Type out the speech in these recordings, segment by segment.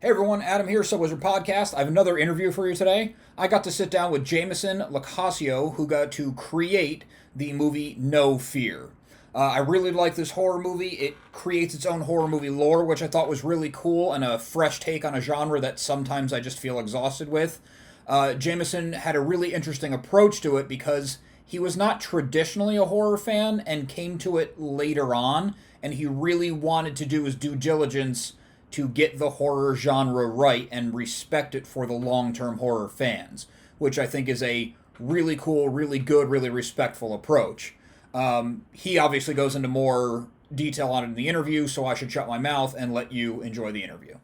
Hey everyone, Adam here, So Wizard Podcast. I have another interview for you today. I got to sit down with Jamison LoCascio, who got to create the movie No Fear. I really like this horror movie. It creates its own horror movie lore, which I thought was really cool and a fresh take on a genre that sometimes I just feel exhausted with. Jameson had a really interesting approach to it because he was not traditionally a horror fan and came to it later on, and he really wanted to do his due diligence to get the horror genre right and respect it for the long term horror fans, which I think is a really cool, really good, really respectful approach. He obviously goes into more detail on it in the interview, so I should shut my mouth and let you enjoy the interview.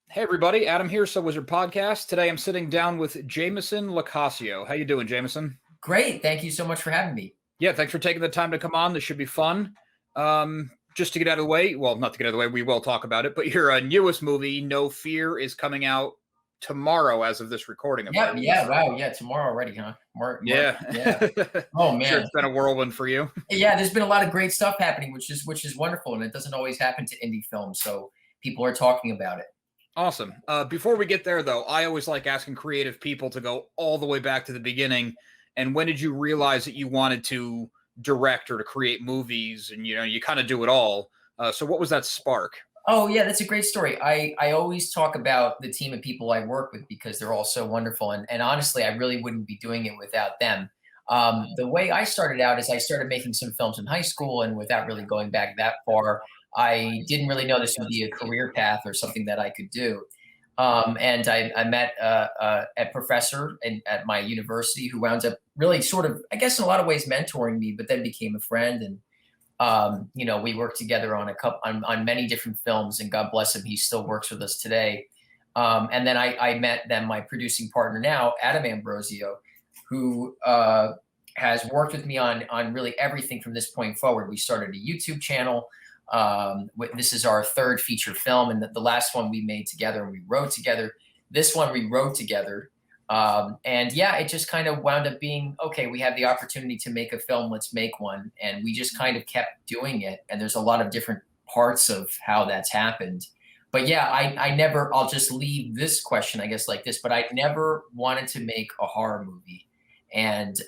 Hey everybody, Adam here, So Wizard Podcast. Today I'm sitting down with Jamison LoCascio. How you doing, Jamison? Great. Thank you so much for having me. Yeah, thanks for taking the time to come on. This should be fun. Just to get out of the way, well, not to get out of the way, we will talk about it, but your newest movie, No Fear, is coming out tomorrow as of this recording. Wow. Yeah, tomorrow already, huh? Yeah. Yeah. Oh Sure, man. it's been a whirlwind for you. Yeah, there's been a lot of great stuff happening, which is wonderful, and it doesn't always happen to indie films, so people are talking about it. Awesome. Before we get there, though, I always like asking creative people to go all the way back to the beginning. And when did you realize that you wanted to direct or to create movies? And, you kind of do it all. So what was that spark? Oh yeah, that's a great story. I always talk about the team of people I work with because they're all so wonderful, and honestly, I really wouldn't be doing it without them. The way I started out is I started making some films in high school, and without really going back that far, I didn't really know this would be a career path or something that I could do. And I met a professor at my university who wound up really sort of, I guess, in a lot of ways mentoring me, but then became a friend. And we worked together on on many different films, and God bless him, he still works with us today. And then I met my producing partner now, Adam Ambrosio, who has worked with me on really everything from this point forward. We started a YouTube channel. This is our third feature film, and the last one we made together and we wrote together. This one we wrote together. And yeah, it just kind of wound up being, okay, we have the opportunity to make a film, let's make one. And we just kind of kept doing it. And there's a lot of different parts of how that's happened. But yeah, I never, I'll just leave this question, I guess, like this, but I never wanted to make a horror movie. And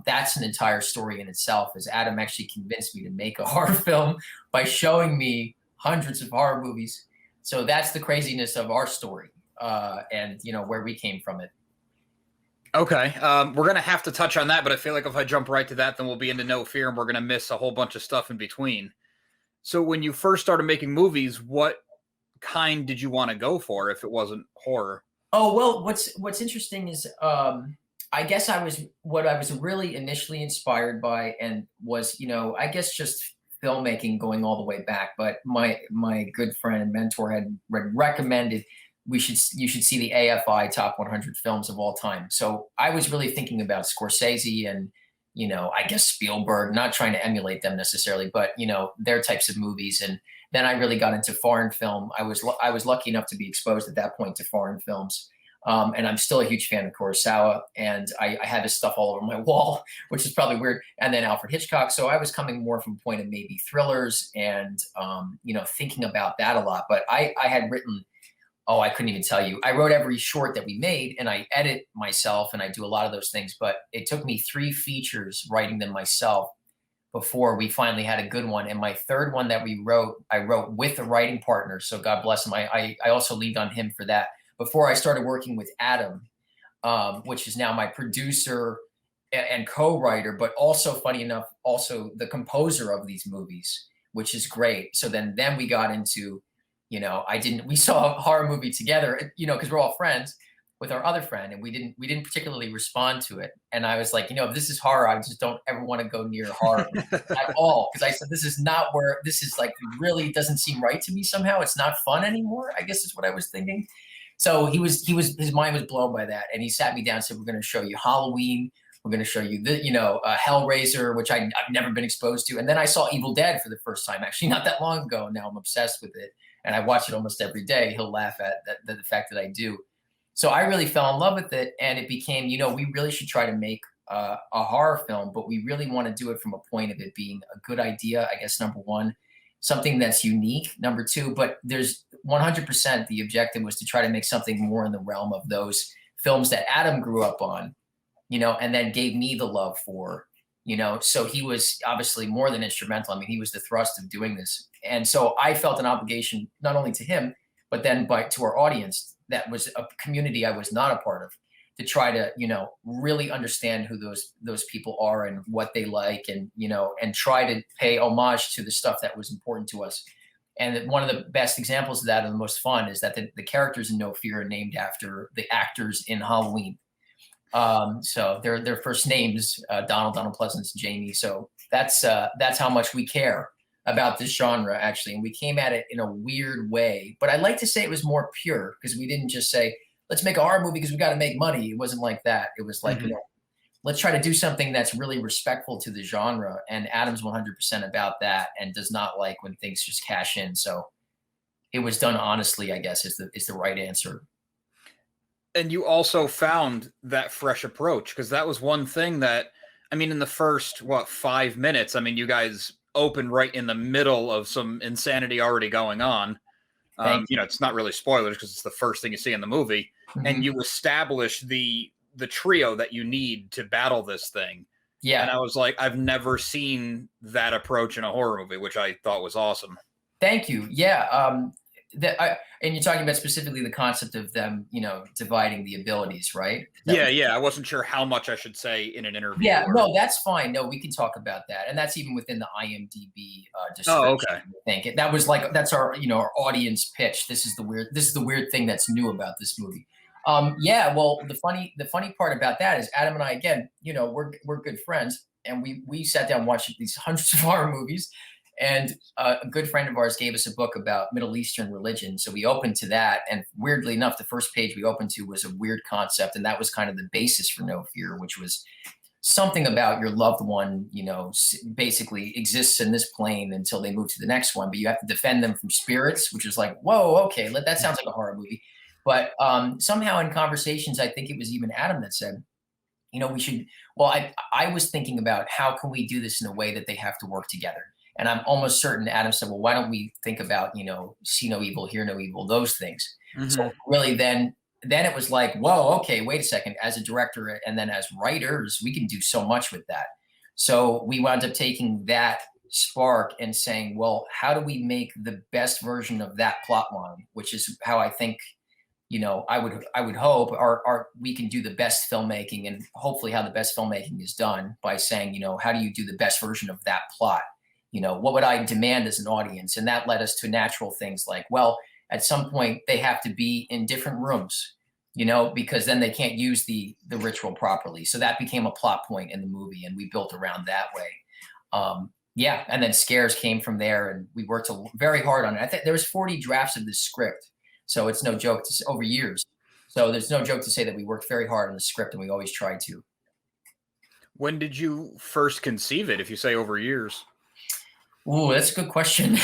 that's an entire story in itself, as Adam actually convinced me to make a horror film by showing me hundreds of horror movies. So that's the craziness of our story, and where we came from it. Okay. We're going to have to touch on that, but I feel like if I jump right to that, then we'll be into No Fear and we're going to miss a whole bunch of stuff in between. So when you first started making movies, what kind did you want to go for if it wasn't horror? Oh, well, what's interesting is I guess what I was really initially inspired by, and was, I guess just filmmaking going all the way back. But my good friend and mentor had recommended you should see the AFI top 100 films of all time. So I was really thinking about Scorsese and, I guess Spielberg, not trying to emulate them necessarily, but, their types of movies. And then I really got into foreign film. I was lucky enough to be exposed at that point to foreign films. And I'm still a huge fan of Kurosawa, and I have his stuff all over my wall, which is probably weird. And then Alfred Hitchcock. So I was coming more from a point of maybe thrillers and, thinking about that a lot. But I had written, oh, I couldn't even tell you. I wrote every short that we made, and I edit myself, and I do a lot of those things. But it took me 3 features writing them myself before we finally had a good one. And my third one that I wrote with a writing partner. So God bless him. I also leaned on him for that before I started working with Adam, which is now my producer and co-writer, but also, funny enough, also the composer of these movies, which is great. So then we got into, we saw a horror movie together, because we're all friends, with our other friend, and we didn't particularly respond to it. And I was like, if this is horror, I just don't ever want to go near horror at all. Because I said, this is not where, this is like, really doesn't seem right to me somehow. It's not fun anymore, I guess is what I was thinking. So his mind was blown by that. And he sat me down and said, we're going to show you Halloween. We're going to show you Hellraiser, which I've never been exposed to. And then I saw Evil Dead for the first time, actually not that long ago. Now I'm obsessed with it. And I watch it almost every day. He'll laugh at the fact that I do. So I really fell in love with it. And it became, we really should try to make a horror film, but we really want to do it from a point of it being a good idea, I guess, number one. something that's unique, number two, but there's 100% the objective was to try to make something more in the realm of those films that Adam grew up on, and then gave me the love for, so he was obviously more than instrumental. I mean, he was the thrust of doing this. And so I felt an obligation, not only to him, but then to our audience, that was a community I was not a part of, to try to, really understand who those people are and what they like, and, and try to pay homage to the stuff that was important to us. And one of the best examples of that, and the most fun, is that the characters in No Fear are named after the actors in Halloween. So their first names, Donald Pleasance, Jamie. So that's how much we care about this genre, actually. And we came at it in a weird way, but I like to say it was more pure, because we didn't just say, let's make a horror movie because we got to make money. It wasn't like that. It was like, let's try to do something that's really respectful to the genre. And Adam's 100% about that, and does not like when things just cash in. So it was done honestly, I guess, is the right answer. And you also found that fresh approach, because that was one thing that, I mean, in the first, 5 minutes, I mean, you guys open right in the middle of some insanity already going on. It's not really spoilers because it's the first thing you see in the movie. Mm-hmm. And you establish the trio that you need to battle this thing. Yeah. And I was like, I've never seen that approach in a horror movie, which I thought was awesome. Thank you. Yeah. And you're talking about specifically the concept of them, dividing the abilities, right? Yeah. I wasn't sure how much I should say in an interview. Yeah, no, that's fine. No, we can talk about that, and that's even within the IMDb description. Oh, okay. I think that was like, that's our our audience pitch. This is the weird thing that's new about this movie. Yeah. Well, the funny part about that is Adam and I, again, we're good friends, and we sat down and watched these hundreds of horror movies. And a good friend of ours gave us a book about Middle Eastern religion. So we opened to that. And weirdly enough, the first page we opened to was a weird concept. And that was kind of the basis for No Fear, which was something about your loved one, basically exists in this plane until they move to the next one. But you have to defend them from spirits, which is like, whoa, okay, that sounds like a horror movie. But somehow in conversations, I think it was even Adam that said, we should, I was thinking about how can we do this in a way that they have to work together. And I'm almost certain Adam said, well, why don't we think about, see no evil, hear no evil, those things. Mm-hmm. So really then it was like, whoa, okay, wait a second. As a director and then as writers, we can do so much with that. So we wound up taking that spark and saying, well, how do we make the best version of that plot line, which is how I think, I would hope we can do the best filmmaking, and hopefully how the best filmmaking is done by saying, how do you do the best version of that plot? What would I demand as an audience? And that led us to natural things like, well, at some point they have to be in different rooms, because then they can't use the ritual properly. So that became a plot point in the movie, and we built around that way. Yeah. And then scares came from there, and we worked very hard on it. I think there was 40 drafts of this script. So it's no joke over years. So there's no joke to say that we worked very hard on the script, and we always try to. When did you first conceive it, if you say over years? Ooh, that's a good question.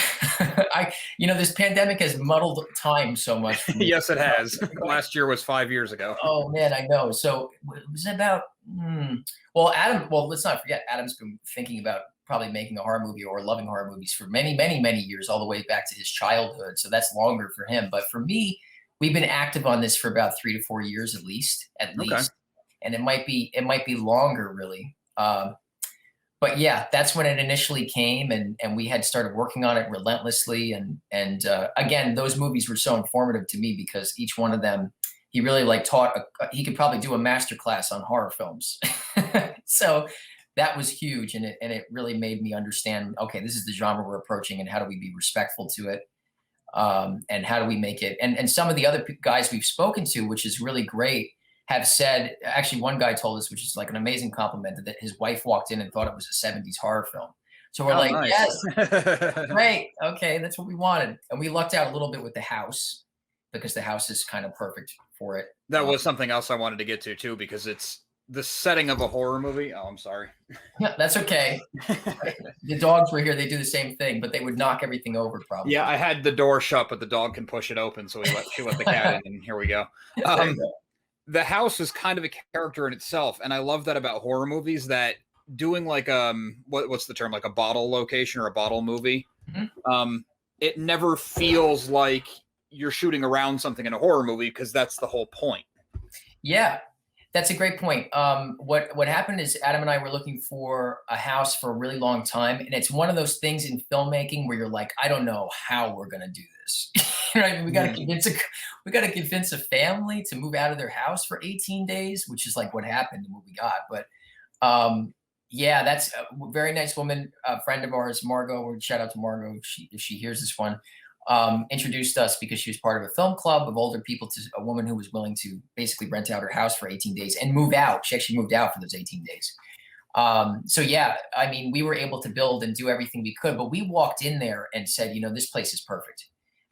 This pandemic has muddled time so much. Yes, it has. Last year was 5 years ago. Oh man, I know. So it was about, Adam, let's not forget, Adam's been thinking about probably making a horror movie or loving horror movies for many, many, many years, all the way back to his childhood. So that's longer for him. But for me, we've been active on this for about 3 to 4 years, at least. Okay. And it might be longer, really. But yeah, that's when it initially came, and we had started working on it relentlessly. And again, those movies were so informative to me, because each one of them, he really taught, he could probably do a master class on horror films. So that was huge. And it really made me understand, okay, this is the genre we're approaching, and how do we be respectful to it? And how do we make it? And some of the other guys we've spoken to, which is really great, have said, actually one guy told us, which is like an amazing compliment, that his wife walked in and thought it was a 70s horror film. So we're nice. Yes, great. Okay, that's what we wanted. And we lucked out a little bit with the house, because the house is kind of perfect for it. That was something else I wanted to get to too, because it's the setting of a horror movie. Oh, I'm sorry. Yeah, that's okay. The dogs were here. They do the same thing, but they would knock everything over probably. Yeah, I had the door shut, but the dog can push it open. So she let the cat in, and here we go. The house is kind of a character in itself, and I love that about horror movies, that doing like what's the term, like a bottle location or a bottle movie, Mhm. It never feels like you're shooting around something in a horror movie because that's the whole point. Yeah, that's a great point. What happened is Adam and I were looking for a house for a really long time, and it's one of those things in filmmaking where you're like, I don't know how we're gonna do this. Right? Mm. We got to convince a family to move out of their house for 18 days, which is like what happened and what we got. But um, yeah, that's a very nice woman, a friend of ours, Margot. Shout out to Margot if she hears this one. Introduced us because she was part of a film club of older people to a woman who was willing to basically rent out her house for 18 days and move out. She actually moved out for those 18 days. So yeah, I mean, we were able to build and do everything we could, but we walked in there and said, you know, this place is perfect.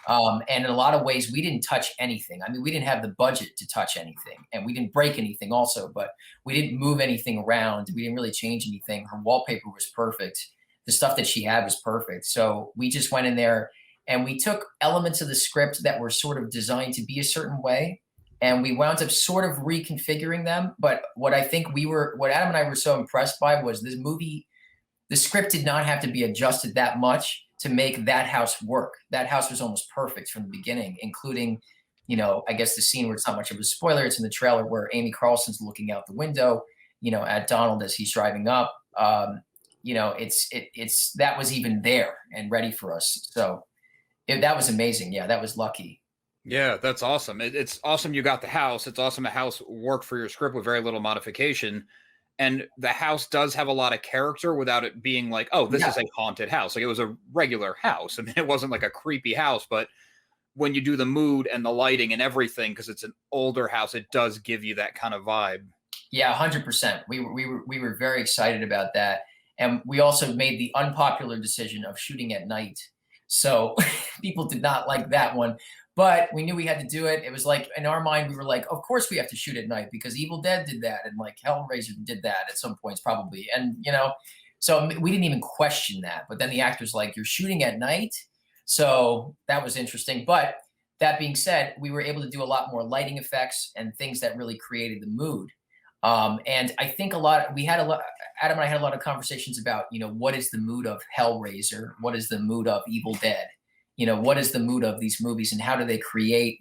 And in a lot of ways, we didn't touch anything. I mean, we didn't have the budget to touch anything, and we didn't break anything also, but we didn't move anything around. We didn't really change anything. Her wallpaper was perfect. The stuff that she had was perfect. So we just went in there and we took elements of the script that were sort of designed to be a certain way, and we wound up sort of reconfiguring them. But what what Adam and I were so impressed by was this movie, the script did not have to be adjusted that much to make that house work. That house was almost perfect from the beginning, including, you know, I guess the scene where it's not much of a spoiler, it's in the trailer where Amy Carlson's looking out the window, you know, at Donald as he's driving up. You know, it's that was even there and ready for us. So that was amazing. Yeah, that was lucky. Yeah, that's awesome. It's awesome you got the house. It's awesome a house worked for your script with very little modification. And the house does have a lot of character without it being like, oh, this Yeah. is a haunted house. Like it was a regular house. I mean, it wasn't like a creepy house, but when you do the mood and the lighting and everything, because it's an older house, it does give you that kind of vibe. Yeah, 100%. We were very excited about that, and we also made the unpopular decision of shooting at night. So people did not like that one, but we knew we had to do it. It was like in our mind, we were like, of course we have to shoot at night because Evil Dead did that, and like Hellraiser did that at some points probably, and you know, so we didn't even question that. But then the actor's like, "You're shooting at night," so that was interesting. But that being said, we were able to do a lot more lighting effects and things that really created the mood. And I think we had a lot, Adam and I had a lot of conversations about, you know, what is the mood of Hellraiser? What is the mood of Evil Dead? You know, what is the mood of these movies and how do they create,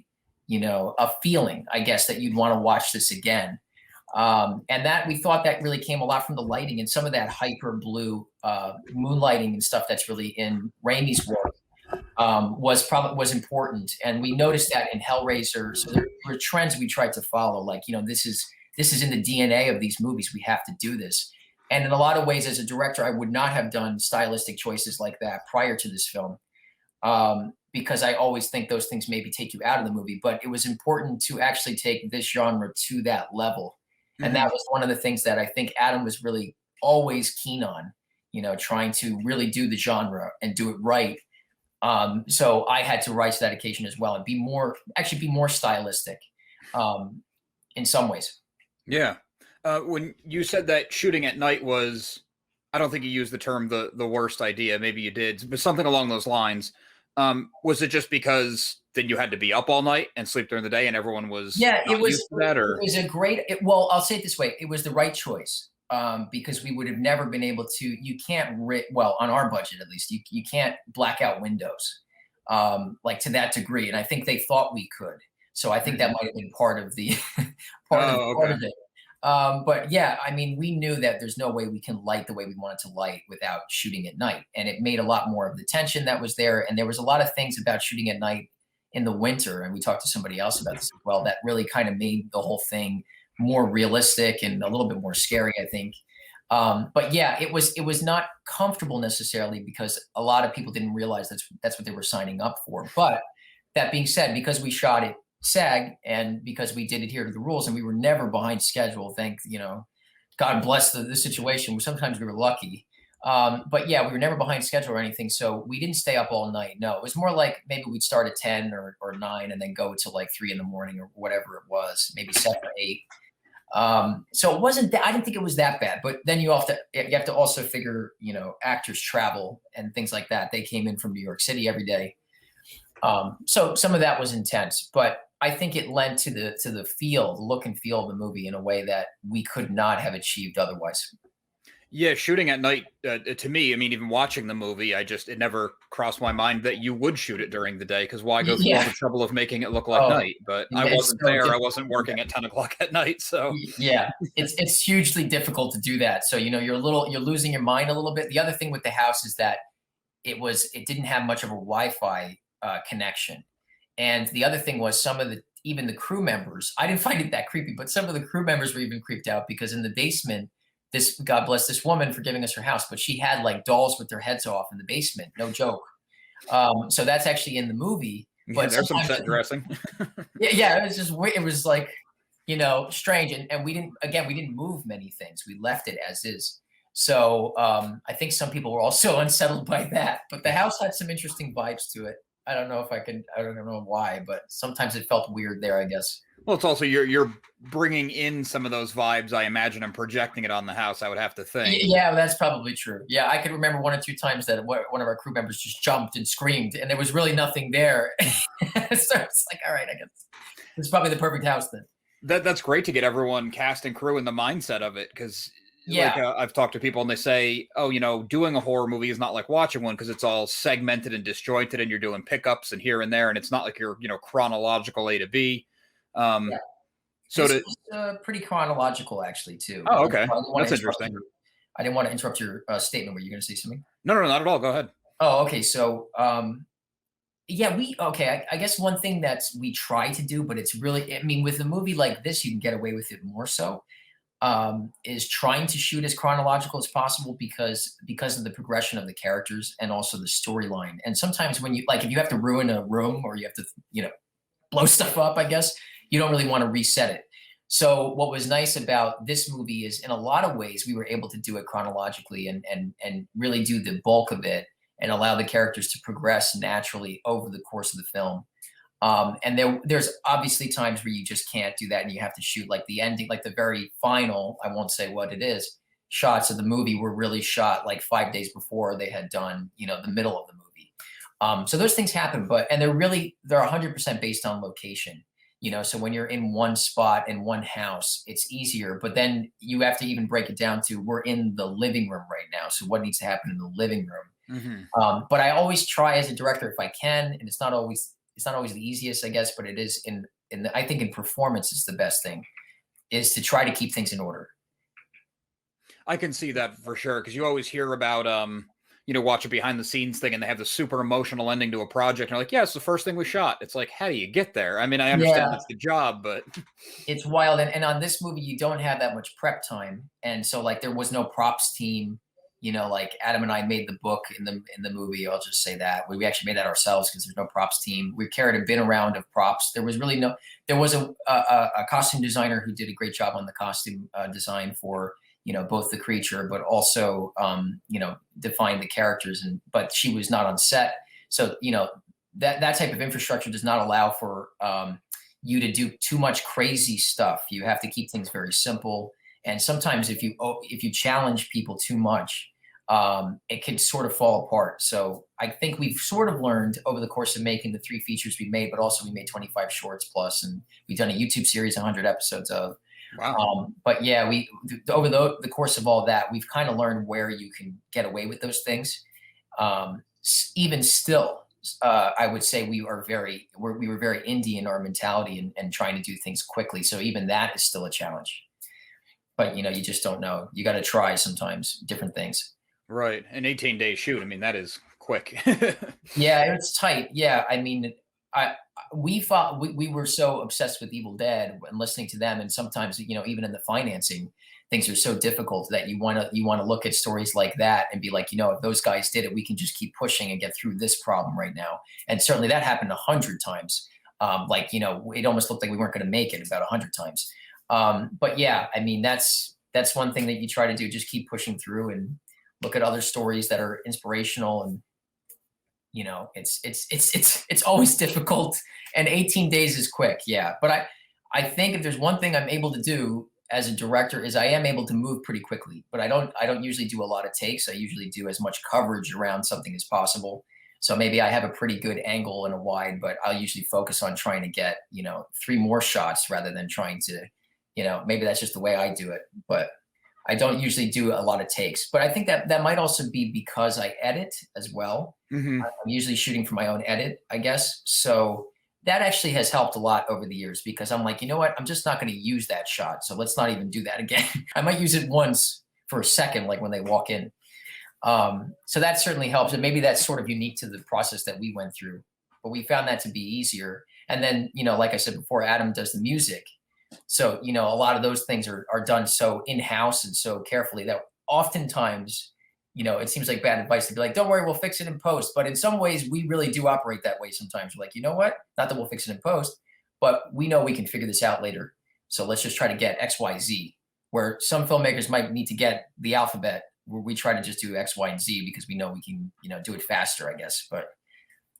you know, a feeling, I guess, that you'd want to watch this again. And that we thought that really came a lot from the lighting and some of that hyper blue moonlighting and stuff that's really in Raimi's work was important. And we noticed that in Hellraiser. So there were trends we tried to follow, like, you know, this is in the DNA of these movies. We have to do this. And in a lot of ways, as a director, I would not have done stylistic choices like that prior to this film, because I always think those things maybe take you out of the movie. But it was important to actually take this genre to that level. And Mm-hmm. that was one of the things that I think Adam was really always keen on, you know, trying to really do the genre and do it right. So I had to rise to that occasion as well and actually be more stylistic in some ways. Yeah. When you said that shooting at night was, I don't think you used the term the worst idea. Maybe you did, but something along those lines. Was it just because then you had to be up all night and sleep during the day, and everyone was Yeah, not used to that? it Or was a great. Well, I'll say it this way: it was the right choice, because we would have never been able to. You can't well on our budget at least. You can't black out windows like to that degree, and I think they thought we could. So I think that Mhm. might have been part of the Oh, part okay. of it. But yeah, I mean, we knew that there's no way we can light the way we wanted to light without shooting at night. And it made a lot more of the tension that was there. And there was a lot of things about shooting at night in the winter. And we talked to somebody else about this as well, that really kind of made the whole thing more realistic and a little bit more scary, I think. But yeah, it was not comfortable necessarily because a lot of people didn't realize that's what they were signing up for. But that being said, because we shot it SAG and because we did adhere to the rules and we were never behind schedule, thank you know, God bless the situation. Sometimes we were lucky. But yeah, we were never behind schedule or anything. So we didn't stay up all night. No, it was more like maybe we'd start at 10 or 9 and then go to like 3 in the morning or whatever it was, maybe 7 or 8. So it wasn't that, I didn't think it was that bad, but then you have to also figure, you know, actors travel and things like that. They came in from New York City every day. So some of that was intense, but I think it lent to the look and feel of the movie in a way that we could not have achieved otherwise. Yeah, shooting at night, to me, I mean, even watching the movie, it never crossed my mind that you would shoot it during the day, because why go through all Yeah. the trouble of making it look like Oh, night? But I yeah, it's wasn't so there. I difficult wasn't to do working that. at 10 o'clock at night. So, Yeah, it's hugely difficult to do that. So, you're losing your mind a little bit. The other thing with the house is that it didn't have much of a Wi-Fi connection. And the other thing was even the crew members, I didn't find it that creepy, but some of the crew members were even creeped out because in the basement, this God bless this woman for giving us her house, but she had like dolls with their heads off in the basement. No joke. So that's actually in the movie. yeah, But there's some sometimes, set dressing. yeah, yeah, it was just it was like strange, and we didn't move many things. We left it as is. So I think some people were also unsettled by that. But the house had some interesting vibes to it. I don't know why, but sometimes it felt weird there, I guess. Well, it's also you're bringing in some of those vibes, I imagine, and projecting it on the house, I would have to think. Yeah, that's probably true. Yeah, I could remember one or two times that one of our crew members just jumped and screamed, and there was really nothing there. So it's like, all right, I guess it's probably the perfect house then. That's great to get everyone, cast and crew, in the mindset of it, because like Yeah, I've talked to people and they say, oh, doing a horror movie is not like watching one, because it's all segmented and disjointed, and you're doing pickups and here and there, and it's not like you're chronological A to B. yeah. Um, so This to was pretty chronological, actually, too. Oh, okay, I didn't want to that's interrupt interesting. your. I didn't want to interrupt your statement. Were you going to say something? No, no, not at all. Go ahead. Oh, okay. So, yeah, I guess one thing that we try to do, but it's really, I mean, with a movie like this, you can get away with it more so. Is trying to shoot as chronological as possible because of the progression of the characters and also the storyline. And sometimes when you like, if you have to ruin a room or you have to, blow stuff up, I guess you don't really want to reset it. So what was nice about this movie is in a lot of ways we were able to do it chronologically and really do the bulk of it and allow the characters to progress naturally over the course of the film. And there's obviously times where you just can't do that and you have to shoot like the ending, like the very final, I won't say what it is, shots of the movie were really shot like 5 days before they had done, the middle of the movie. So those things happen, and they're 100% based on location. So when you're in one spot in one house, it's easier, but then you have to even break it down to we're in the living room right now. So what needs to happen in the living room? Hmm. But I always try as a director if I can, and it's not always the easiest, I guess, but it is I think in performance is the best thing is to try to keep things in order. I can see that for sure, because you always hear about watch a behind the scenes thing, and they have the super emotional ending to a project, and they're like, yeah, it's the first thing we shot. It's like, how do you get there? I mean, I understand Yeah, that's the job, but it's wild, and on this movie you don't have that much prep time, and so like there was no props team. Like Adam and I made the book in the movie. I'll just say that we actually made that ourselves because there's no props team. We carried a bin around of props. There was really no. There was a costume designer who did a great job on the costume design for both the creature, but also defined the characters. But she was not on set, so that type of infrastructure does not allow for you to do too much crazy stuff. You have to keep things very simple. And sometimes if you challenge people too much, it can sort of fall apart. So I think we've sort of learned over the course of making the 3 features we made, but also we made 25 shorts plus, and we've done a YouTube series, 100 episodes of. wow. But yeah, over the course of all that, we've kind of learned where you can get away with those things. Even still, I would say we were very indie in our mentality and trying to do things quickly. So even that is still a challenge. But you just don't know. You got to try sometimes different things. Right, an 18-day shoot. I mean, that is quick. Yeah, it's tight. Yeah, I mean, I we thought we were so obsessed with Evil Dead and listening to them, and sometimes even in the financing, things are so difficult that you want to look at stories like that and be like, if those guys did it, we can just keep pushing and get through this problem right now. And certainly that happened 100 times. It almost looked like we weren't going to make it about 100 times. But yeah, I mean, that's one thing that you try to do, just keep pushing through and look at other stories that are inspirational. And it's always difficult, and 18 days is quick. Yeah. But I think if there's one thing I'm able to do as a director is I am able to move pretty quickly, but I don't usually do a lot of takes. I usually do as much coverage around something as possible. So maybe I have a pretty good angle and a wide, but I'll usually focus on trying to get, 3 more shots rather than trying to, maybe that's just the way I do it. But I don't usually do a lot of takes, but I think that that might also be because I edit as well. Hmm. I'm usually shooting for my own edit, I guess. So that actually has helped a lot over the years because I'm like, you know what? I'm just not going to use that shot. So let's not even do that again. I might use it once for a second, like when they walk in. So that certainly helps. And maybe that's sort of unique to the process that we went through, but we found that to be easier. And then, like I said before, Adam does the music. So, a lot of those things are done so in-house and so carefully that oftentimes, it seems like bad advice to be like, don't worry, we'll fix it in post. But in some ways, we really do operate that way sometimes. We're like, you know what? Not that we'll fix it in post, but we know we can figure this out later. So let's just try to get X, Y, Z, where some filmmakers might need to get the alphabet, where we try to just do X, Y, and Z because we know we can, do it faster, I guess. But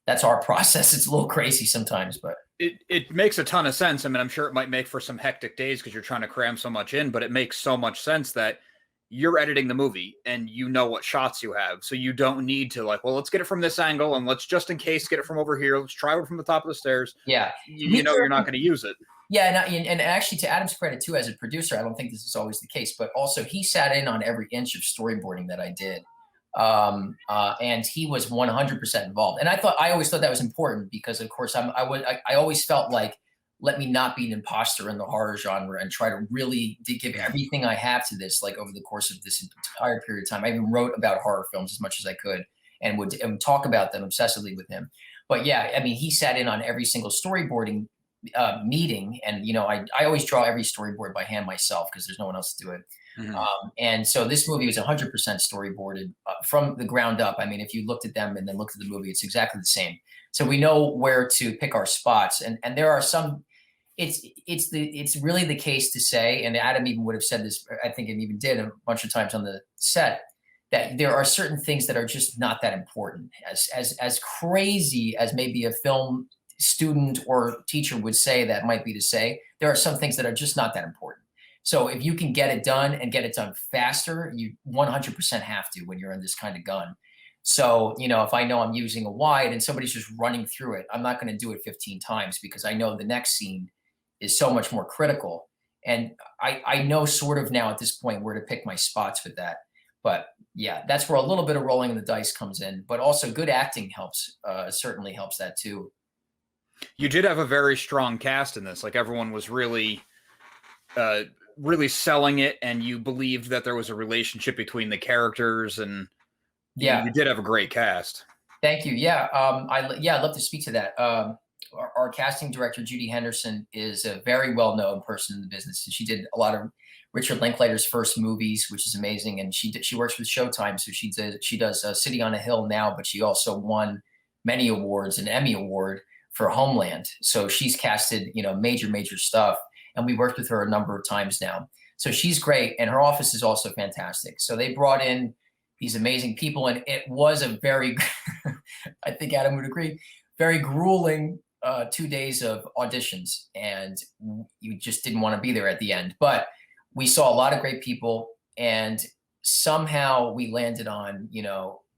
that's our process. It's a little crazy sometimes, but It makes a ton of sense. I mean, I'm sure it might make for some hectic days because you're trying to cram so much in, but it makes so much sense that you're editing the movie and you know what shots you have. So you don't need to like, well, let's get it from this angle and let's just in case get it from over here. Let's try it from the top of the stairs. yeah. You know you're not going to use it. Yeah, and actually, to Adam's credit too, as a producer, I don't think this is always the case, but also he sat in on every inch of storyboarding that I did, and he was 100% involved. And I always thought that was important because, of course, I always felt like, let me not be an imposter in the horror genre and try to really give everything I have to this, like over the course of this entire period of time. I even wrote about horror films as much as I could and would talk about them obsessively with him. But yeah, I mean, he sat in on every single storyboarding meeting, and I always draw every storyboard by hand myself because there's no one else to do it. Mhm. And so this movie was 100% storyboarded from the ground up. I mean, if you looked at them and then looked at the movie, it's exactly the same. So we know where to pick our spots, and there are some. It's really the case to say, and Adam even would have said this, I think, and even did a bunch of times on the set, that there are certain things that are just not that important. As crazy as maybe a film student or teacher would say that might be to say, there are some things that are just not that important. So if you can get it done and get it done faster, you 100% have to when you're in this kind of gun. So, if I know I'm using a wide and somebody's just running through it, I'm not going to do it 15 times because I know the next scene is so much more critical. And I know sort of now at this point where to pick my spots with that. But yeah, that's where a little bit of rolling in the dice comes in. But also good acting helps, certainly helps that too. You did have a very strong cast in this. Like everyone was really, really selling it, and you believed that there was a relationship between the characters, and Yeah. you did have a great cast. Thank you. Yeah. I'd love to speak to that. Our casting director, Judy Henderson, is a very well-known person in the business. And she did a lot of Richard Linklater's first movies, which is amazing. And she works with Showtime. So she does City on a Hill now, but she also won many awards, an Emmy Award for Homeland. So she's casted, major stuff. And we worked with her a number of times now. So she's great. And her office is also fantastic. So they brought in these amazing people. And it was a very, I think Adam would agree, very grueling 2 days of auditions. And you just didn't want to be there at the end. But we saw a lot of great people. And somehow we landed on,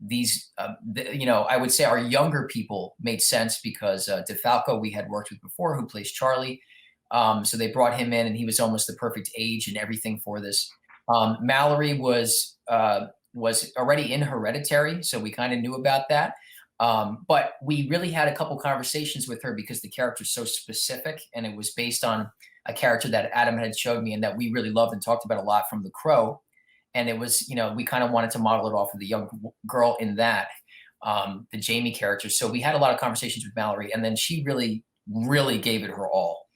these, I would say our younger people made sense because DeFalco we had worked with before, who plays Charlie. So they brought him in and he was almost the perfect age and everything for this. Mallory was already in Hereditary, so we kind of knew about that. But we really had a couple conversations with her because the character is so specific and it was based on a character that Adam had showed me and that we really loved and talked about a lot from The Crow. And it was, we kind of wanted to model it off of the young girl in that, the Jamie character. So we had a lot of conversations with Mallory, and then she really, really gave it her all.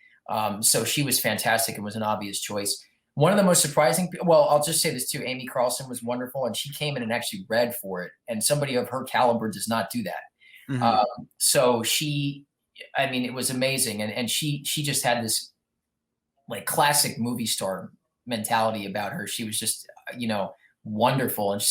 So she was fantastic and was an obvious choice. One of the most surprising, well, I'll just say this too, Amy Carlson was wonderful, and she came in and actually read for it. And somebody of her caliber does not do that. Mm-hmm. So it was amazing. And she just had this like classic movie star mentality about her. She was just, wonderful. And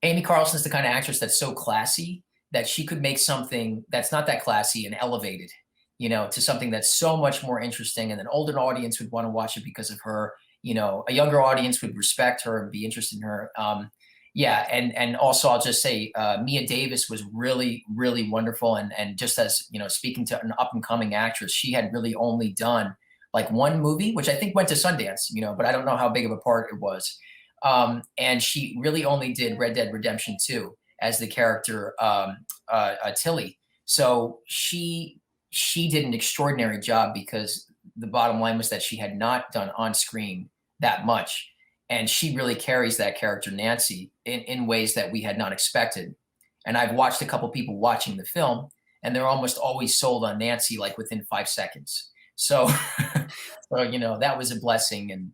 Amy Carlson's the kind of actress that's so classy that she could make something that's not that classy and elevated, to something that's so much more interesting. And an older audience would want to watch it because of her, a younger audience would respect her and be interested in her. And also I'll just say, Mia Davis was really, really wonderful. And just as, speaking to an up and coming actress, she had really only done like one movie, which I think went to Sundance, but I don't know how big of a part it was. And she really only did Red Dead Redemption 2 as the character Tilly. So she did an extraordinary job, because the bottom line was that she had not done on screen that much. And she really carries that character, Nancy, in ways that we had not expected. And I've watched a couple people watching the film, and they're almost always sold on Nancy, like within 5 seconds. So, that was a blessing. And,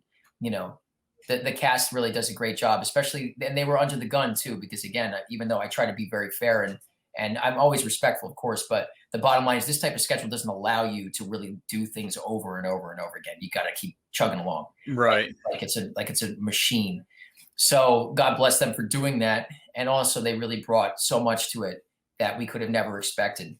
the cast really does a great job, especially, and they were under the gun too, because again, even though I try to be very fair and I'm always respectful, of course, but the bottom line is this type of schedule doesn't allow you to really do things over and over and over again. You got to keep chugging along, right? Like it's a machine. So God bless them for doing that, and also they really brought so much to it that we could have never expected.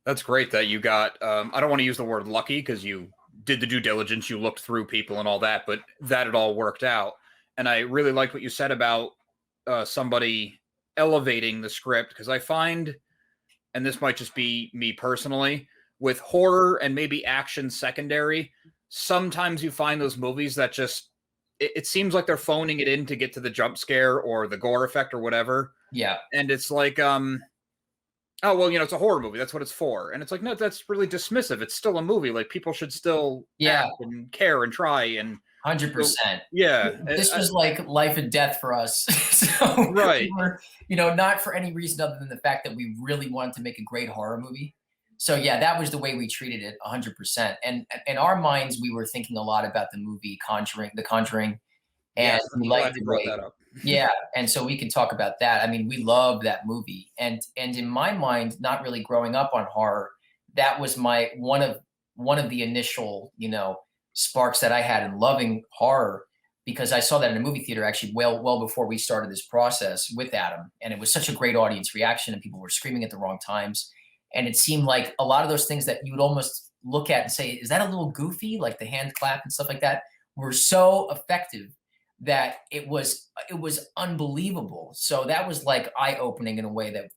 That's great that you got. I don't want to use the word lucky, because you did the due diligence, you looked through people and all that, but that it all worked out. And I really liked what you said about somebody elevating the script, because I find, and this might just be me personally, with horror and maybe action secondary, sometimes you find those movies that just, it seems like they're phoning it in to get to the jump scare or the gore effect or whatever. Yeah. And it's like, oh, well, it's a horror movie. That's what it's for. And it's like, no, that's really dismissive. It's still a movie. Like, people should still act and care and try. And 100%. Yeah. This was like life and death for us. So right. We were, not for any reason other than the fact that we really wanted to make a great horror movie. So yeah, that was the way we treated it, 100%. And in our minds, we were thinking a lot about the movie The Conjuring. And we liked the way, that up. Yeah. And so we can talk about that. I mean, we loved that movie. And in my mind, not really growing up on horror, that was one of the initial, sparks that I had in loving horror, because I saw that in a movie theater actually well before we started this process with Adam. And it was such a great audience reaction, and people were screaming at the wrong times. And it seemed like a lot of those things that you would almost look at and say, is that a little goofy? Like the hand clap and stuff like that were so effective that it was unbelievable. So that was like eye-opening in a way that,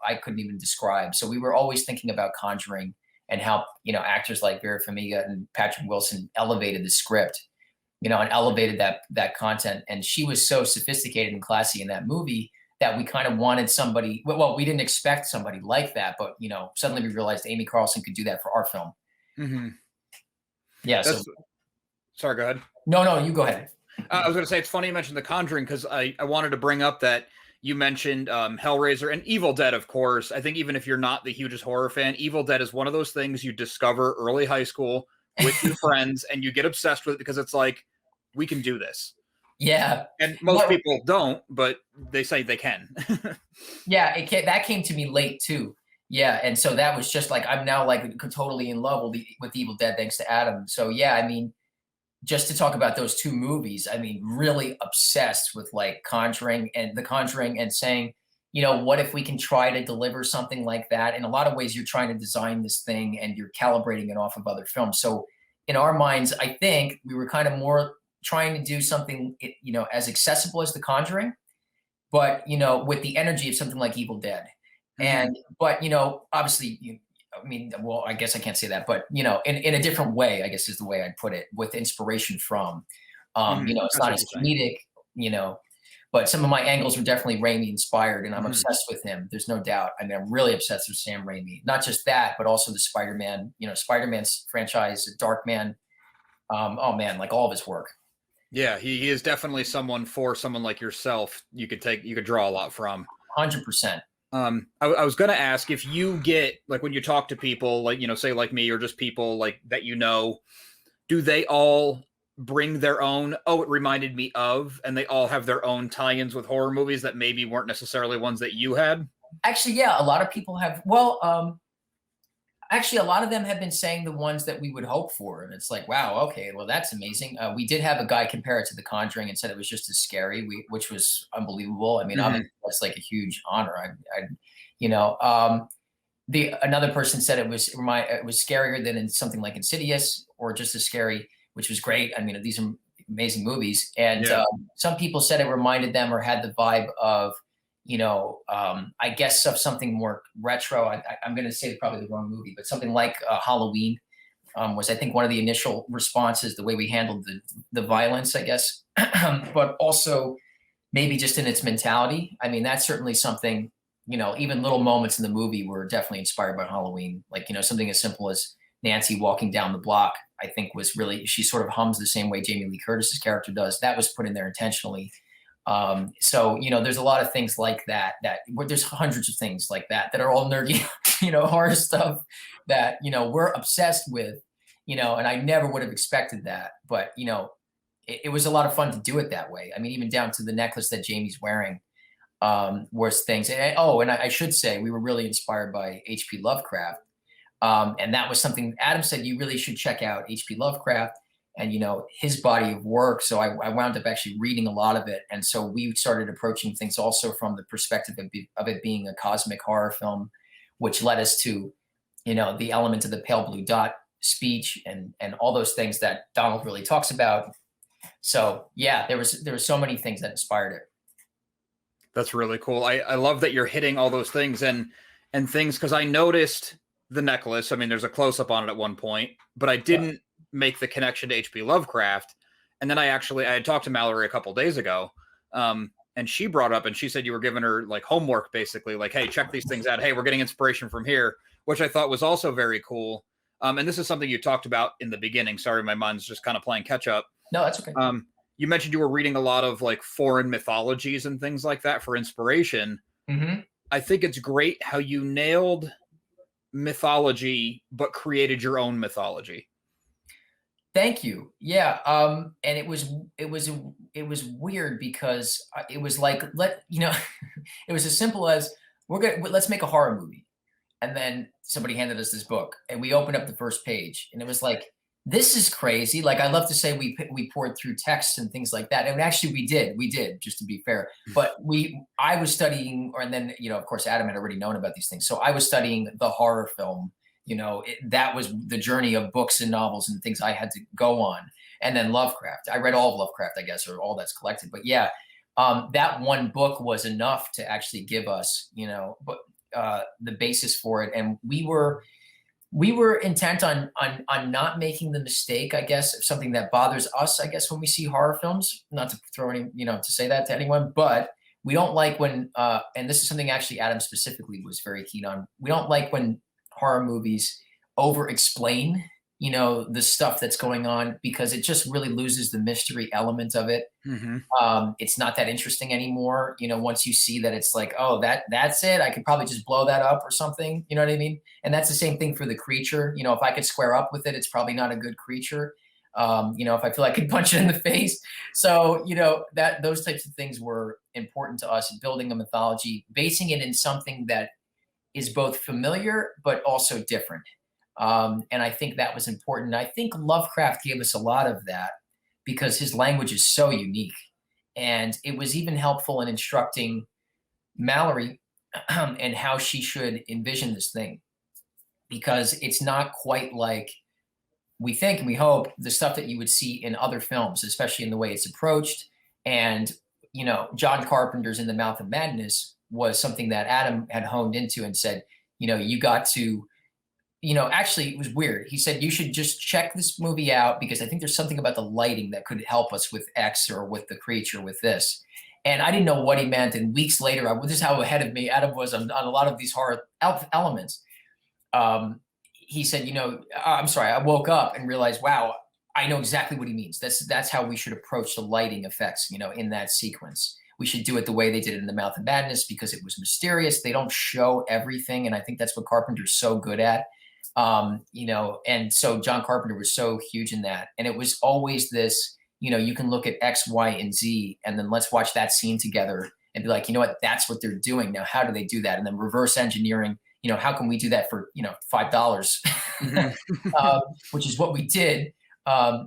I couldn't even describe. So we were always thinking about Conjuring and how, actors like Vera Farmiga and Patrick Wilson elevated the script, and elevated that content. And she was so sophisticated and classy in that movie that we kind of wanted somebody, well, we didn't expect somebody like that, but, suddenly we realized Amy Carlson could do that for our film. Mm-hmm. Yeah. Sorry, go ahead. No, you go ahead. I was going to say, it's funny you mentioned The Conjuring, because I wanted to bring up that you mentioned Hellraiser and Evil Dead, of course. I think even if you're not the hugest horror fan, Evil Dead is one of those things you discover early high school with your friends, and you get obsessed with it because it's like, we can do this. Yeah. And most people don't, but they say they can. Yeah, that came to me late too. Yeah, and so that was just like, I'm now like totally in love with Evil Dead, thanks to Adam. So yeah, I mean, just to talk about those two movies, I mean, really obsessed with like The Conjuring, and saying, what if we can try to deliver something like that? In a lot of ways, you're trying to design this thing and you're calibrating it off of other films. So in our minds, I think we were kind of more trying to do something, as accessible as The Conjuring, but, with the energy of something like Evil Dead. Mm-hmm. But, obviously, well, I guess I can't say that, but, in a different way, I guess is the way I'd put it, with inspiration from, it's not as comedic, but some of my angles were definitely Raimi inspired, and I'm obsessed with him. There's no doubt. I mean, I'm really obsessed with Sam Raimi, not just that, but also the Spider-Man, Spider-Man's franchise, Darkman. Oh man, like all of his work. Yeah, he is definitely someone like yourself. You could draw a lot from. 100%. I was going to ask, if you get, like, when you talk to people, like, say like me, or just people like that, do they all bring their own, it reminded me of, and they all have their own tie-ins with horror movies that maybe weren't necessarily ones that you had? Actually, yeah, a lot of people have. Well, actually, a lot of them have been saying the ones that we would hope for. And it's like, wow, okay, well, that's amazing. We did have a guy compare it to The Conjuring and said it was just as scary, which was unbelievable. I mean, obviously, that's like a huge honor. Another person said it was scarier than in something like Insidious, or just as scary, which was great. I mean, these are amazing movies. And some people said it reminded them, or had the vibe of, I guess of something more retro. I'm going to say probably the wrong movie, but something like Halloween. was, I think, one of the initial responses, the way we handled the violence, I guess, but also maybe just in its mentality. I mean, that's certainly something, even little moments in the movie were definitely inspired by Halloween. Like, something as simple as Nancy walking down the block, I think was really, she sort of hums the same way Jamie Lee Curtis's character does. That was put in there intentionally. So, there's a lot of things like that, there's hundreds of things like that are all nerdy, horror stuff that, we're obsessed with, and I never would have expected that. But, it was a lot of fun to do it that way. I mean, even down to the necklace that Jamie's wearing, was things. And I should say, we were really inspired by H.P. Lovecraft. And that was something Adam said, you really should check out H.P. Lovecraft and, his body of work. So I wound up actually reading a lot of it. And so we started approaching things also from the perspective of it being a cosmic horror film, which led us to, the element of the pale blue dot speech and all those things that Donald really talks about. So yeah, there was so many things that inspired it. That's really cool. I love that you're hitting all those things and things, because I noticed the necklace. I mean, there's a close up on it at one point, but I didn't make the connection to H.P. Lovecraft. And then I had talked to Mallory a couple days ago, and she brought up, and she said you were giving her like homework, basically, like, hey, check these things out. Hey, we're getting inspiration from here, which I thought was also very cool. And this is something you talked about in the beginning. Sorry, my mind's just kind of playing catch up. No, that's okay. You mentioned you were reading a lot of like foreign mythologies and things like that for inspiration. Mm-hmm. I think it's great how you nailed mythology, but created your own mythology. Thank you. Yeah. And it was weird because it was like, it was as simple as let's make a horror movie. And then somebody handed us this book and we opened up the first page and it was like, this is crazy. Like, I love to say we poured through texts and things like that. And actually we did, just to be fair, but I was studying, and then, of course, Adam had already known about these things. So I was studying the horror film, that was the journey of books and novels and things I had to go on. And then Lovecraft, I read all of Lovecraft, I guess, or all that's collected, but yeah, that one book was enough to actually give us, the basis for it. And we were intent on not making the mistake, I guess, of something that bothers us, I guess, when we see horror films, not to throw any, to say that to anyone, but we don't like when, and this is something actually Adam specifically was very keen on. We don't like when horror movies over explain, the stuff that's going on, because it just really loses the mystery element of it. Mm-hmm. It's not that interesting anymore. Once you see that, it's like, oh, that's it. I could probably just blow that up or something. You know what I mean? And that's the same thing for the creature. If I could square up with it, it's probably not a good creature. If I feel I could punch it in the face. So, that those types of things were important to us, building a mythology, basing it in something that is both familiar, but also different. And I think that was important. I think Lovecraft gave us a lot of that because his language is so unique. And it was even helpful in instructing Mallory and how she should envision this thing, because it's not quite like we think and we hope the stuff that you would see in other films, especially in the way it's approached. And, John Carpenter's In the Mouth of Madness was something that Adam had honed into and said, you got to, actually it was weird. He said, you should just check this movie out because I think there's something about the lighting that could help us with X or with the creature with this. And I didn't know what he meant. And weeks later, this is how ahead of me Adam was on a lot of these horror elements. He said, I'm sorry, I woke up and realized, wow, I know exactly what he means. That's how we should approach the lighting effects, in that sequence. We should do it the way they did it in The Mouth of Madness because it was mysterious. They don't show everything. And I think that's what Carpenter's so good at. And so John Carpenter was so huge in that. And it was always this, you can look at X, Y, and Z, and then let's watch that scene together and be like, you know what, that's what they're doing. Now, how do they do that? And then reverse engineering, how can we do that for, $5, which is what we did.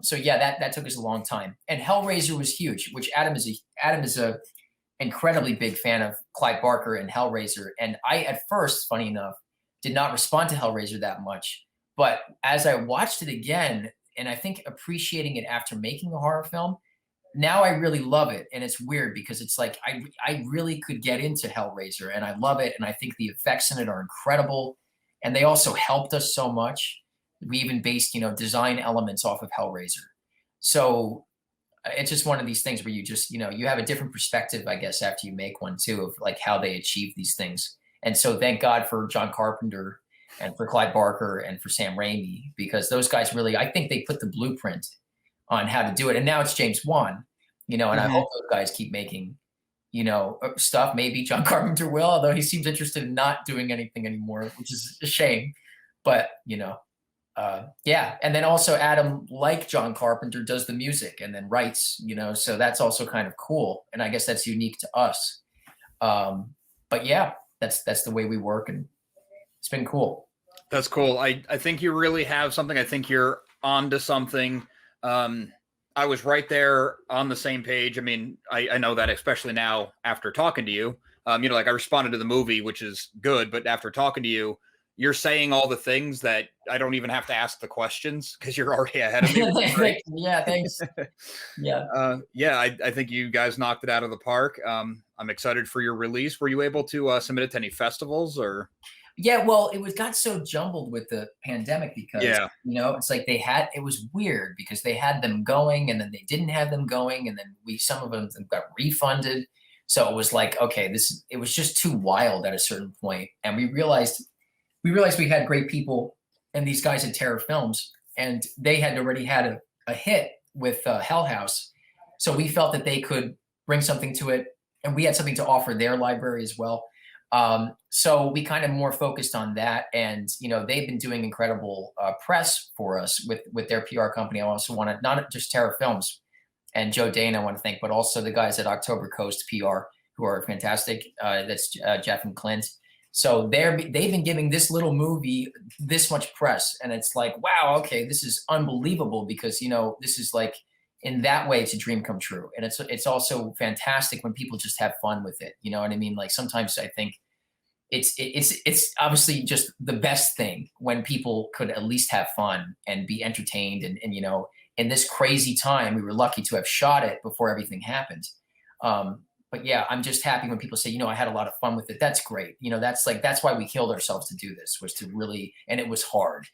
So yeah, that took us a long time. And Hellraiser was huge, which Adam is a incredibly big fan of Clive Barker and Hellraiser. And I, at first, funny enough, did not respond to Hellraiser that much. But as I watched it again, and I think appreciating it after making a horror film, now I really love it. And it's weird because it's like, I really could get into Hellraiser and I love it. And I think the effects in it are incredible. And they also helped us so much. We even based, design elements off of Hellraiser. So it's just one of these things where you just, you have a different perspective, I guess, after you make one too, of like how they achieve these things. And so thank God for John Carpenter and for Clive Barker and for Sam Raimi, because those guys really, I think they put the blueprint on how to do it. And now it's James Wan, and I hope those guys keep making, stuff. Maybe John Carpenter will, although he seems interested in not doing anything anymore, which is a shame. But, yeah. And then also Adam, like John Carpenter, does the music and then writes, so that's also kind of cool. And I guess that's unique to us. But yeah, that's the way we work, and it's been cool. That's cool. I think you really have something. I think you're onto something. I was right there on the same page. I mean, I know that, especially now after talking to you, like I responded to the movie, which is good, but after talking to you, you're saying all the things that I don't even have to ask the questions because you're already ahead of me. Yeah, thanks. Yeah. Yeah, I think you guys knocked it out of the park. I'm excited for your release. Were you able to submit it to any festivals or? Yeah, well, got so jumbled with the pandemic because, it's like it was weird because they had them going and then they didn't have them going. And then some of them got refunded. So it was like, okay, it was just too wild at a certain point. And we realized we had great people and these guys at Terror Films, and they had already had a hit with Hell House. So we felt that they could bring something to it, and we had something to offer their library as well. So we kind of more focused on that, and they've been doing incredible press for us with their PR company. I also want to, not just Terror Films and Joe Dane, I want to thank, but also the guys at October Coast PR who are fantastic. That's Jeff and Clint. So they've been giving this little movie this much press, and it's like, wow, okay, this is unbelievable because this is like, in that way, it's a dream come true. And it's also fantastic when people just have fun with it. You know what I mean? Like sometimes I think it's obviously just the best thing when people could at least have fun and be entertained. And in this crazy time, we were lucky to have shot it before everything happened. But yeah, I'm just happy when people say, I had a lot of fun with it. That's great. That's why we killed ourselves to do this, was to really, and it was hard,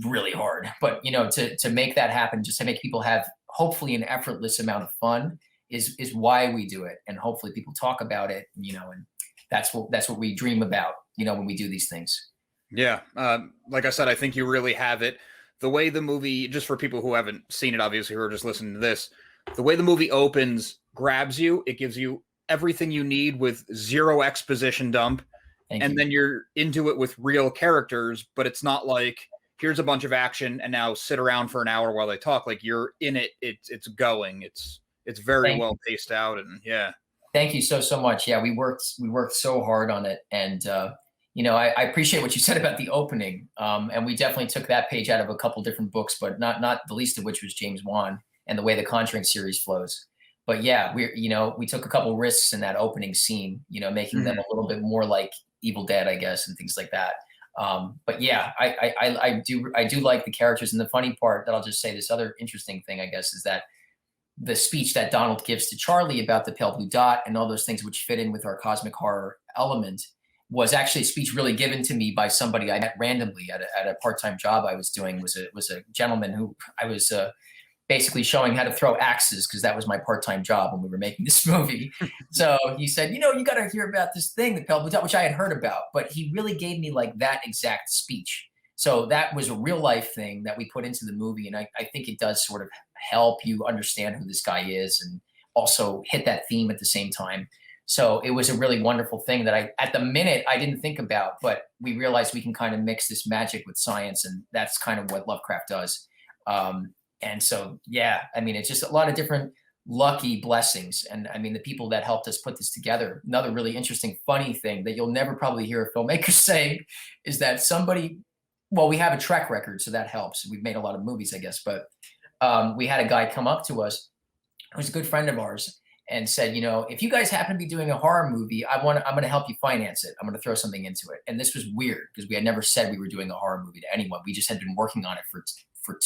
really hard. But, to make that happen, just to make people have hopefully an effortless amount of fun is why we do it. And hopefully people talk about it, and that's what we dream about, when we do these things. Yeah. Like I said, I think you really have it. The way the movie, just for people who haven't seen it, obviously, who are just listening to this, the way the movie opens grabs you. It gives you everything you need with zero exposition dump. And then you're into it with real characters, but it's not like, here's a bunch of action and now sit around for an hour while they talk. Like you're in it. It's going. It's very well paced out, and yeah. Thank you so much. Yeah, we worked so hard on it, and I appreciate what you said about the opening. And we definitely took that page out of a couple different books, but not the least of which was James Wan and the way the Conjuring series flows. But yeah, we took a couple risks in that opening scene, making them a little bit more like Evil Dead, I guess, and things like that. But yeah, I do like the characters. And the funny part that I'll just say, this other interesting thing, I guess, is that the speech that Donald gives to Charlie about the pale blue dot and all those things which fit in with our cosmic horror element was actually a speech really given to me by somebody I met randomly at a part-time job I was doing. Was a gentleman who I was basically showing how to throw axes, because that was my part-time job when we were making this movie. So he said, you got to hear about this thing, the pale blue dot, which I had heard about, but he really gave me like that exact speech. So that was a real life thing that we put into the movie. And I think it does sort of help you understand who this guy is and also hit that theme at the same time. So it was a really wonderful thing that at the minute I didn't think about, but we realized we can kind of mix this magic with science, and that's kind of what Lovecraft does. And so, yeah, I mean, it's just a lot of different lucky blessings. And I mean, the people that helped us put this together, another really interesting, funny thing that you'll never probably hear a filmmaker say is that we have a track record, so that helps. We've made a lot of movies, I guess, but we had a guy come up to us who's a good friend of ours and said, if you guys happen to be doing a horror movie, I'm going to help you finance it. I'm going to throw something into it. And this was weird because we had never said we were doing a horror movie to anyone. We just had been working on it for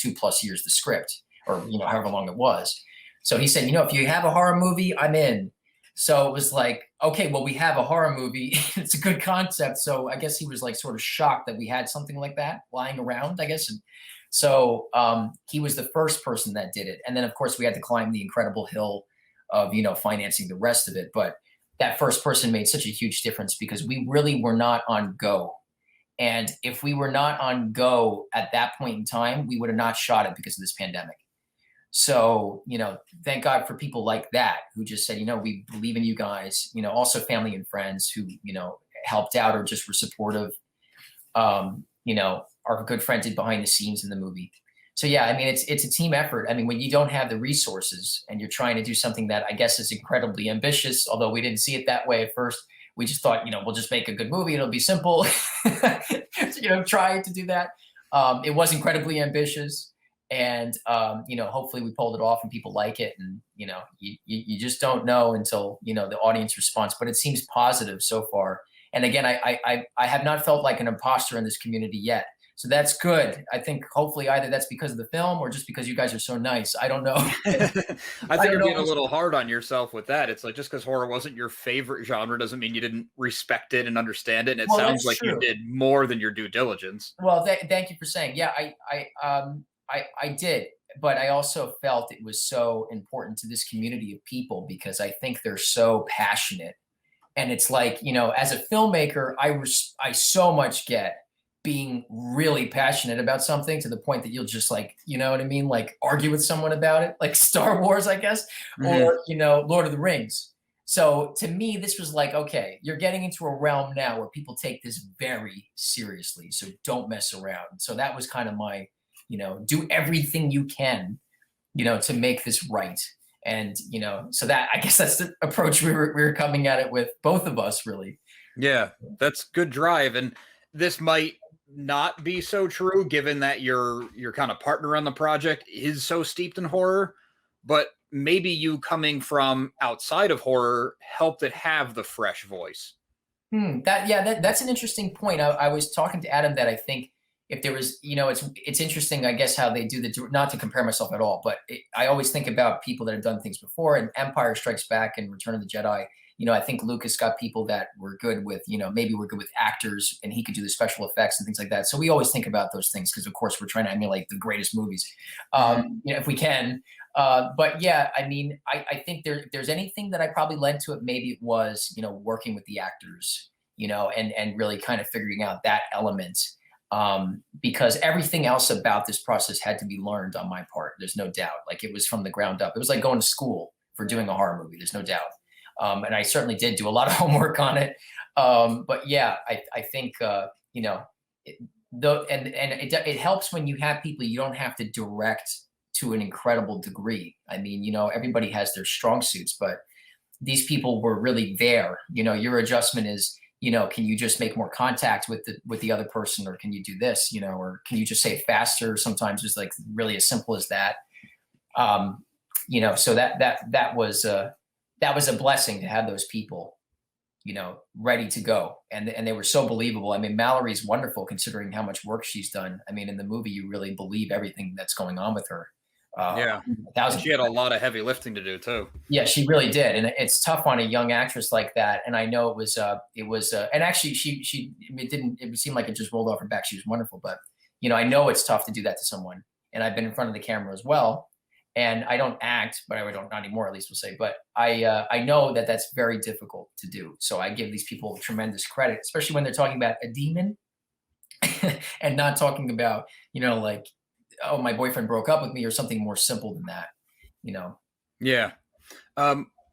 2+ years, the script, or, however long it was. So he said, if you have a horror movie, I'm in. So it was like, okay, well, we have a horror movie. It's a good concept. So I guess he was like sort of shocked that we had something like that lying around, I guess. And So he was the first person that did it. And then, of course, we had to climb the incredible hill of, financing the rest of it. But that first person made such a huge difference because we really were not on go. And if we were not on go at that point in time, we would have not shot it because of this pandemic. So, thank God for people like that who just said, we believe in you guys, also family and friends who, helped out or just were supportive. Our good friend did behind the scenes in the movie. So yeah, I mean, it's a team effort. I mean, when you don't have the resources and you're trying to do something that I guess is incredibly ambitious, although we didn't see it that way at first, we just thought, we'll just make a good movie. It'll be simple. Try to do that. It was incredibly ambitious. And, hopefully we pulled it off and people like it. And, you just don't know until, the audience response, but it seems positive so far. And again, I have not felt like an imposter in this community yet. So that's good. I think hopefully either that's because of the film or just because you guys are so nice. I don't know. I think you're being a little hard on yourself with that. It's like just because horror wasn't your favorite genre doesn't mean you didn't respect it and understand it. And it sounds like you did more than your due diligence. Well, thank you for saying. Yeah, I did, but I also felt it was so important to this community of people because I think they're so passionate. And it's like, as a filmmaker, I so much get being really passionate about something to the point that you'll just like, you know what I mean? Like argue with someone about it, like Star Wars, I guess, or, Lord of the Rings. So to me, this was like, okay, you're getting into a realm now where people take this very seriously. So don't mess around. So that was kind of my, do everything you can, to make this right. And, so that, I guess that's the approach we were coming at it with, both of us, really. Yeah, that's good drive. And this might not be so true given that your kind of partner on the project is so steeped in horror, but maybe you coming from outside of horror helped it have the fresh voice. That's an interesting point. I was talking to Adam that I think if there was, it's interesting, I guess, how they do not to compare myself at all, but I always think about people that have done things before, and Empire Strikes Back and Return of the Jedi. I think Lucas got people that were good with, maybe we're good with actors and he could do the special effects and things like that. So we always think about those things because, of course, we're trying to emulate the greatest movies, if we can. But yeah, I mean, I think there's anything that I probably led to it. Maybe it was, working with the actors, and really kind of figuring out that element. Because everything else about this process had to be learned on my part. There's no doubt. Like it was from the ground up. It was like going to school for doing a horror movie. There's no doubt. And I certainly did do a lot of homework on it. But yeah, I think, it helps when you have people you don't have to direct to an incredible degree. I mean, everybody has their strong suits, but these people were really there. Your adjustment is, can you just make more contact with the other person, or can you do this, or can you just say it faster? Sometimes it's like really as simple as that. So that was a blessing to have those people, ready to go. And they were so believable. I mean, Mallory's wonderful considering how much work she's done. I mean, in the movie, you really believe everything that's going on with her. Yeah. She had a lot of heavy lifting to do too. Yeah, she really did. And it's tough on a young actress like that. And I know it was, and actually it seemed like it just rolled off her back. She was wonderful, but I know it's tough to do that to someone. And I've been in front of the camera as well. And I don't act, but I don't, not anymore, at least we'll say, but I know that that's very difficult to do. So I give these people tremendous credit, especially when they're talking about a demon and not talking about, like, oh, my boyfriend broke up with me or something more simple than that, Yeah.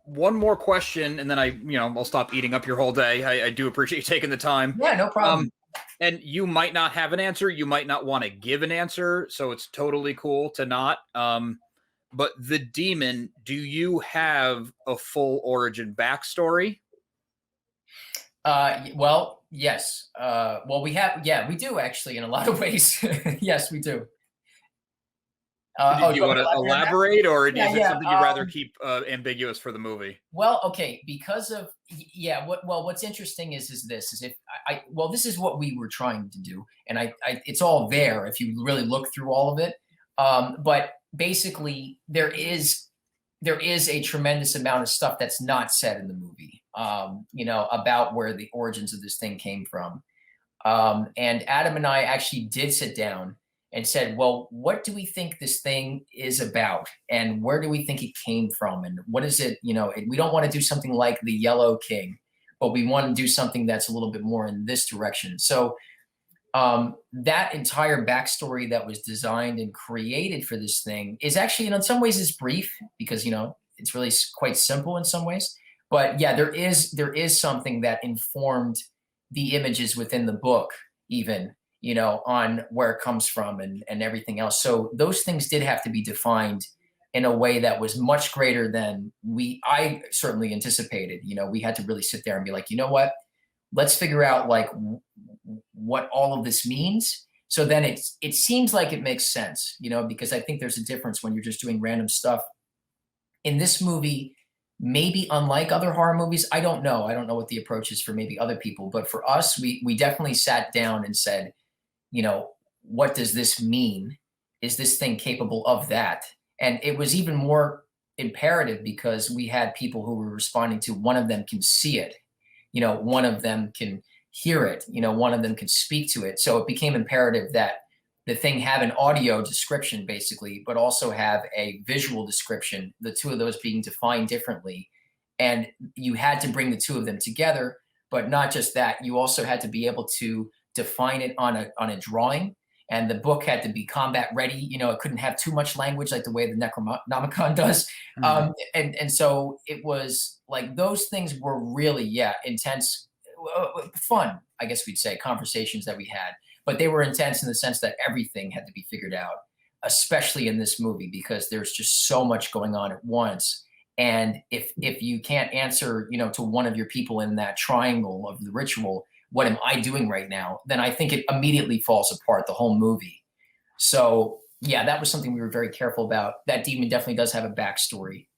One more question, and then I'll stop eating up your whole day. I do appreciate you taking the time. Yeah, no problem. And you might not have an answer. You might not want to give an answer. So it's totally cool to not. But the demon, do you have a full origin backstory? Well, yes. Well, we do actually in a lot of ways. Yes, we do. Do you want to elaborate, or is it something you'd rather keep ambiguous for the movie? Well, okay, because of what's interesting is this is this is what we were trying to do, and it's all there if you really look through all of it. But basically, there is a tremendous amount of stuff that's not said in the movie. About where the origins of this thing came from. And Adam and I actually did sit down and said, well, what do we think this thing is about? And where do we think it came from? And what is it? We don't want to do something like the Yellow King, but we want to do something that's a little bit more in this direction. So that entire backstory that was designed and created for this thing is actually, in some ways, is brief because it's really quite simple in some ways. But yeah, there is something that informed the images within the book, even on where it comes from and everything else. So those things did have to be defined in a way that was much greater than I certainly anticipated. We had to really sit there and be like, you know what? Let's figure out like what all of this means. So then it seems like it makes sense, because I think there's a difference when you're just doing random stuff. In this movie, maybe unlike other horror movies, I don't know. I don't know what the approach is for maybe other people, but for us, we definitely sat down and said, what does this mean? Is this thing capable of that? And it was even more imperative because we had people who were responding to, one of them can see it, one of them can hear it, one of them can speak to it. So it became imperative that the thing have an audio description basically, but also have a visual description, the two of those being defined differently. And you had to bring the two of them together, but not just that, you also had to be able to define it on a drawing. And the book had to be combat ready. It couldn't have too much language like the way the Necronomicon does. Mhm. And so it was like those things were really, intense, fun, I guess we'd say, conversations that we had. But they were intense in the sense that everything had to be figured out, especially in this movie, because there's just so much going on at once. And if you can't answer, to one of your people in that triangle of the ritual, what am I doing right now? Then I think it immediately falls apart, the whole movie. So yeah, that was something we were very careful about. That demon definitely does have a backstory.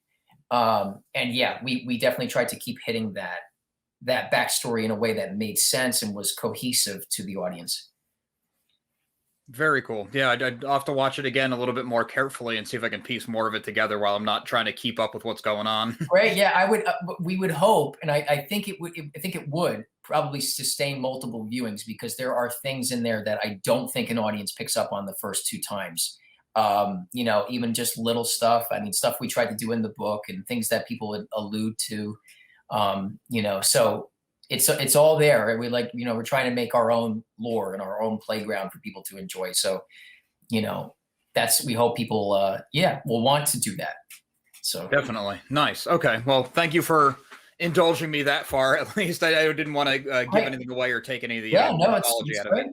And yeah, we definitely tried to keep hitting that backstory in a way that made sense and was cohesive to the audience. Very cool. Yeah, I'll have to watch it again a little bit more carefully and see if I can piece more of it together while I'm not trying to keep up with what's going on. Great. Yeah, I would. We would hope, and I think it would. I think it would probably sustain multiple viewings because there are things in there that I don't think an audience picks up on the first two times. Even just little stuff. I mean, stuff we tried to do in the book and things that people would allude to. So it's all there. And we're trying to make our own lore and our own playground for people to enjoy. So, we hope people, will want to do that. So Definitely. Nice. Okay. Well, thank you for indulging me that far. At least I didn't want to give anything away or take any of the mythology it's out great.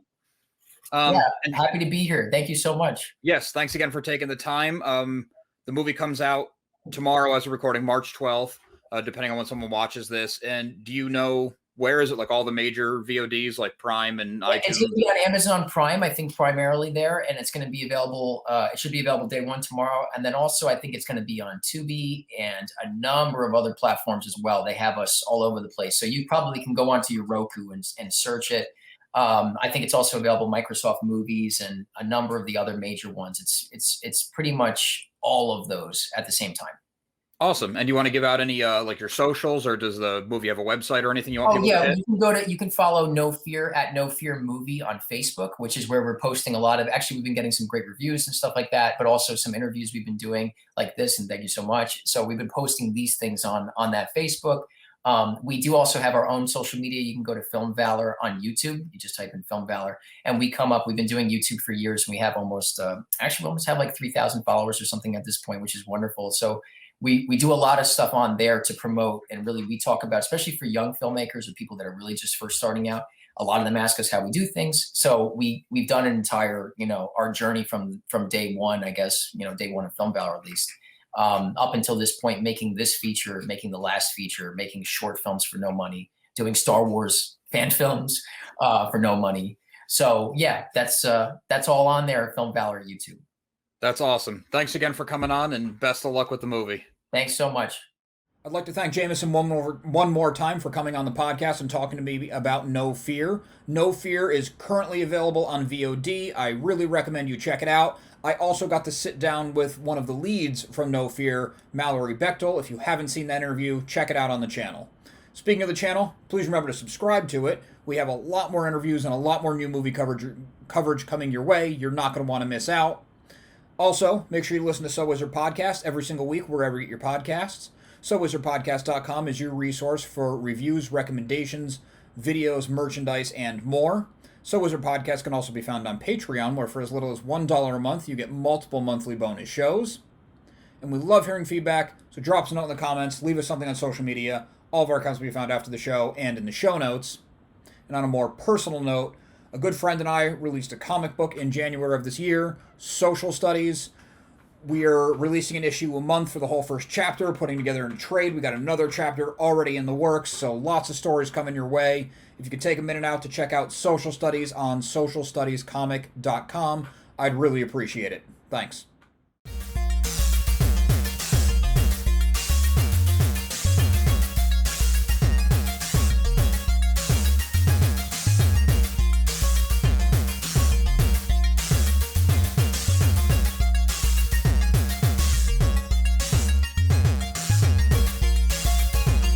of it. And happy to be here. Thank you so much. Yes. Thanks again for taking the time. The movie comes out tomorrow as we're recording, March 12th, depending on when someone watches this. And do you know, where is it? Like all the major VODs like Prime and iTunes? It's going to be on Amazon Prime, I think primarily there, and it's going to be available. It should be available day one tomorrow. And then also I think it's going to be on Tubi and a number of other platforms as well. They have us all over the place. So you probably can go onto your Roku and search it. I think it's also available Microsoft Movies and a number of the other major ones. It's pretty much all of those at the same time. Awesome. And you want to give out any like your socials, or does the movie have a website or anything you want people to hit? You can follow No Fear at No Fear Movie on Facebook, which is where we're posting a lot of, actually we've been getting some great reviews and stuff like that, but also some interviews we've been doing like this, and thank you so much. So we've been posting these things on that Facebook. We do also have our own social media. You can go to Film Valor on YouTube. You just type in Film Valor and we come up. We've been doing YouTube for years. And we have almost have like 3,000 followers or something at this point, which is wonderful. So we do a lot of stuff on there to promote, and really we talk about, especially for young filmmakers or people that are really just first starting out, a lot of them ask us how we do things. So we've done an entire, our journey from day one, I guess, day one of Film Valor at least, up until this point, making this feature, making the last feature, making short films for no money, doing Star Wars fan films for no money. So yeah, that's all on there, Film Valor YouTube. That's awesome. Thanks again for coming on, and best of luck with the movie. Thanks so much. I'd like to thank Jamison one more time for coming on the podcast and talking to me about No Fear. No Fear is currently available on VOD. I really recommend you check it out. I also got to sit down with one of the leads from No Fear, Mallory Bechtel. If you haven't seen that interview, check it out on the channel. Speaking of the channel, please remember to subscribe to it. We have a lot more interviews and a lot more new movie coverage coming your way. You're not going to want to miss out. Also, make sure you listen to So Wizard Podcast every single week wherever you get your podcasts. SoWizardPodcast.com is your resource for reviews, recommendations, videos, merchandise, and more. So Wizard Podcast can also be found on Patreon, where for as little as $1 a month, you get multiple monthly bonus shows. And we love hearing feedback, so drop us a note in the comments, leave us something on social media. All of our accounts will be found after the show and in the show notes. And on a more personal note, a good friend and I released a comic book in January of this year, Social Studies. We are releasing an issue a month for the whole first chapter, putting together a trade. We got another chapter already in the works, so lots of stories coming your way. If you could take a minute out to check out Social Studies on socialstudiescomic.com, I'd really appreciate it. Thanks.